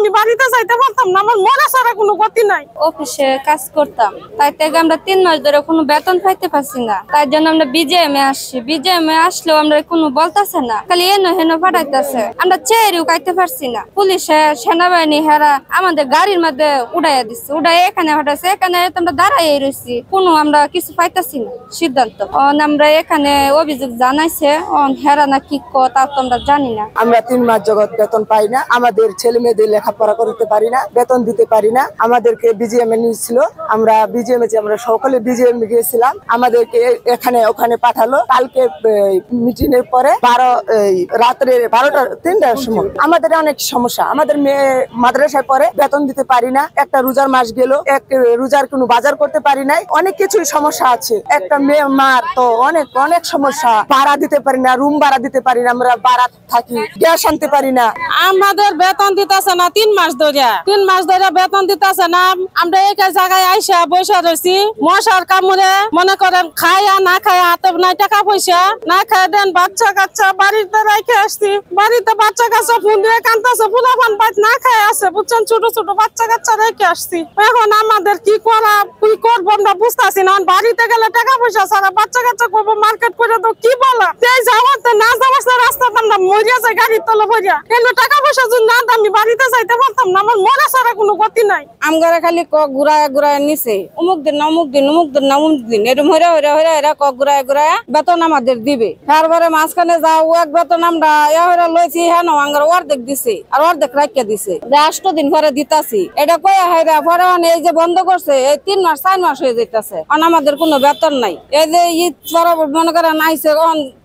আমি বাড়িতে যাইতে পারতাম না, আমার মরা ছাড়া কোনো গতি নাই। অফিসে কাজ করতাম, তাই থেকে আমরা 3 মাস ধরে কোনো বেতন পাইতে পারছি না। তাই জন্য আমরা বিজেএম এ আসছি। বিজেএম এ আসলেও আমরা কোনো বলতেছে না, খালি এনো হেনো পাঠাইতেছে। আমরা চেয়ারেও কাইতে পারছি না। পুলিশে সেনাবাহিনী হেরা আমাদের গাড়ির মধ্যে উড়াইয়া দিচ্ছে, উড়াই এখানে হঠাৎ এখানে আমরা দাঁড়াই রয়েছি, কোনো আমরা কিছু পাইতেছি না সিদ্ধান্ত। আমরা এখানে অভিযোগ জানাইছে, হেরা না কি তা তো আমরা জানি না। আমরা 3 মাস জগৎ বেতন পাই না, আমাদের ছেলে মেয়েদের লেখাপড়া করতে পারি না, বেতন দিতে পারি না। আমাদেরকে বিজিএম এ নিয়েছিল, আমরা বিজিএম এ আমরা সকলে বিজিএম এ গিয়েছিলাম, আমাদেরকে এখানে ওখানে পাঠালো। কালকে মিটিং এর পরে রাত্রে 3টার সময় আমাদের অনেক সমস্যা। আমাদের মেয়ে মাদ্রাসায় পড়ে, বেতন দিতে পারি না। একটা রোজার মাস গেল, রোজার কোনো বাজার করতে পারি নাই, অনেক কিছুই সমস্যা আছে। একটা মেয়ে মার তো অনেক অনেক সমস্যা, ভাড়া দিতে পারি না, রুম ভাড়া দিতে পারি না, আমরা ভাড়া থাকি, গ্যাস আনতে পারি না। আমাদের বেতন দিতেছে না 3 মাস ধরে, 3 মাস ধরে বেতন দিতেছে না। আমরা এক জায়গায় আইসা বসে রয়েছি, মশার কামড়ে মনে করেন খায়া না খায়া হাতে নাই টাকা পয়সা, না খায় দেন বাচ্চা কাচ্চা বাড়িতে রেখে আসছি। বাড়িতে বাচ্চা কাচ্চা ফোন দিয়ে কান্দতেছে, ফুলাফান বাইত না খায় আছে, বুঝছেন, ছোট ছোট বাচ্চা কাচ্চা রেখে আসছি। এখন আমাদের কি করা কি করবো আমরা বুঝতেছি না। বাড়িতে গেলে টাকা পয়সা ছাড়া বাচ্চা কাচ্চা করবো, মার্কেট করে তো কি বলা যাওয়াতে না যাওয়ার রাস্তাতে আমরা মরিয়া যাই গাড়ির তলে ভরিয়া। কিন্তু টাকা পয়সা যদি না আমি বাড়িতে যাইতে পারতাম না, আমার মরা ছাড়া কোনো গতি নাই। আমগারে খালি ঘুরায় ঘুরায় নিছে, অমুক দিন না অমুক দিন, অমুক দিন না অমুক দিন, এরকম হইরা হইরা হইরা এরা ঘুরায় ঘুরায় বেতন আমাদের দিবে। তারপরে মাঝখানে যাও এক বেতন আমরা হইরা লইছি, হ্যাঁ আমার অর্ধেক দিছে আর অর্ধেক রাখিয়া দিছে, 8 দিন পরে দিতাছি। এটা কয়ে হইরা পরে এই যে বন্ধ করছে, এই 3 মাস 4 মাস হয়ে যাইতেছে, আমাদের কোনো বেতন নাই। এই যে ঈদ পরে মনে করেন আইসে,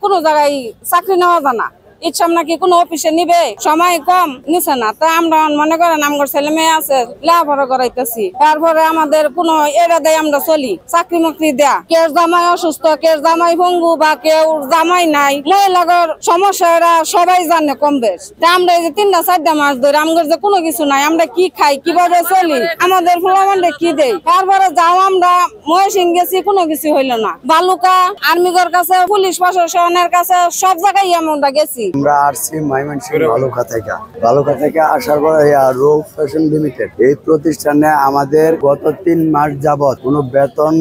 কোনো জায়গায় চাকরি নেওয়া জানা ইচ্ছা নাকি কোনো অফিসে নিবে, সময় কম নিছে না। তা আমরা মনে করেন আমার ছেলে মেয়ে আছে, লেখাপড়া করাইতেছি, তারপরে আমাদের কোনো এরা দেয় আমরা চলি, চাকরি মাকরি দেয়া। কেউ জামাই অসুস্থ, কেউ জামাই ভঙ্গু বা কেউ জামাই নাই, মহিলাগর সমস্যা এরা সবাই জানে কম বেশ। তা আমরা এই যে 3-4 মাস ধরে আমাদের যে কোনো কিছু নাই, আমরা কি খাই কিভাবে চলি, আমাদের ফুলামান্ডে কি দেয়। তারপরে যাও আমরা মহেশিং গেছি, কোনো কিছু হইল না। বালুকা আর্মিগর কাছে, পুলিশ প্রশাসনের কাছে, সব জায়গায় আমরা গেছি। আমরা আসছি ময়মনসিংহ বালুকা থেকে আসার পর রোগ ফ্যাশন লিমিটেড এই প্রতিষ্ঠানে আমাদের গত 3 মাস যাবত কোনো বেতন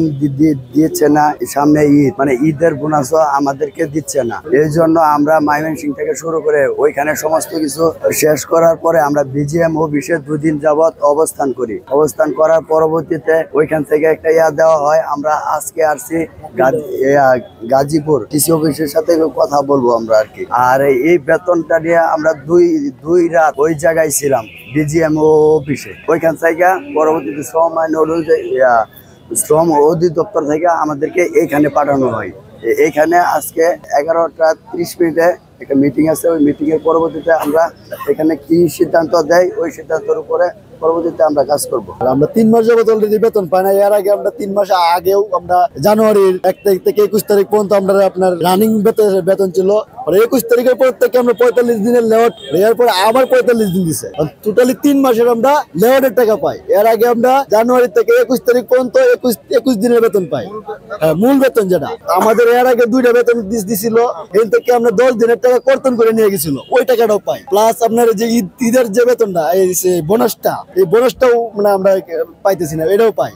দিচ্ছে না। সামনে ঈদ, মানে ঈদের বোনাসও আমাদেরকে দিচ্ছে না। এই জন্য আমরা ময়মনসিংহ থেকে শুরু করে ওইখানে সমস্ত কিছু শেষ করার পরে আমরা বিজিএম অফিসে 2 দিন যাবত অবস্থান করি। অবস্থান করার পরবর্তীতে ওইখান থেকে একটা দেওয়া হয়। আমরা আজকে আসছি গাজীপুর কৃষি অফিসের সাথে কথা বলবো আমরা আর কি। আর এই বেতনটা নিয়ে আমরা দুই রাত ওই জায়গায় ছিলাম বিজিএম অফিসে। ওইখান থেকে পরবর্তীতে শ্রম অধিদপ্তর থেকে আমাদেরকে এইখানে পাঠানো হয়। এইখানে আজকে 11:30 একটা মিটিং আছে। ওই মিটিং এর পরবর্তীতে আমরা এখানে কি সিদ্ধান্ত দেয়, ওই সিদ্ধান্তের উপরে পরবর্তীতে আমরা কাজ করবো। আমরা 3 মাস যাবত অলরেডি বেতন পাই না। এর আগে আমরা 3 মাস আগেও আমরা জানুয়ারির 1 তারিখ থেকে 21 তারিখ পর্যন্ত আমরা আপনার রানিং বেতন ছিল। 21 তারিখের পর থেকে আমরা 45 দিনের লেওয়ার, এরপরে আবার 45 দিন দিছে, টোটালি 3 মাসের আমরা লেওয়ারের টাকা পাই। এর আগে আমরা জানুয়ারি থেকে 21 তারিখ পর্যন্ত 21 দিনের বেতন পাই, মূল বেতন যেটা আমাদের। এর আগে 2টা বেতন দিছিল, এর থেকে আমরা 10 দিনের টাকা কর্তন করে নিয়ে গেছিল, ওই টাকাটাও পাই। প্লাস আপনার যে ঈদের যে বেতনটা, এই বোনাসটা, এই বোনাসটাও মানে আমরা পাইতেছি না, এটাও পাই।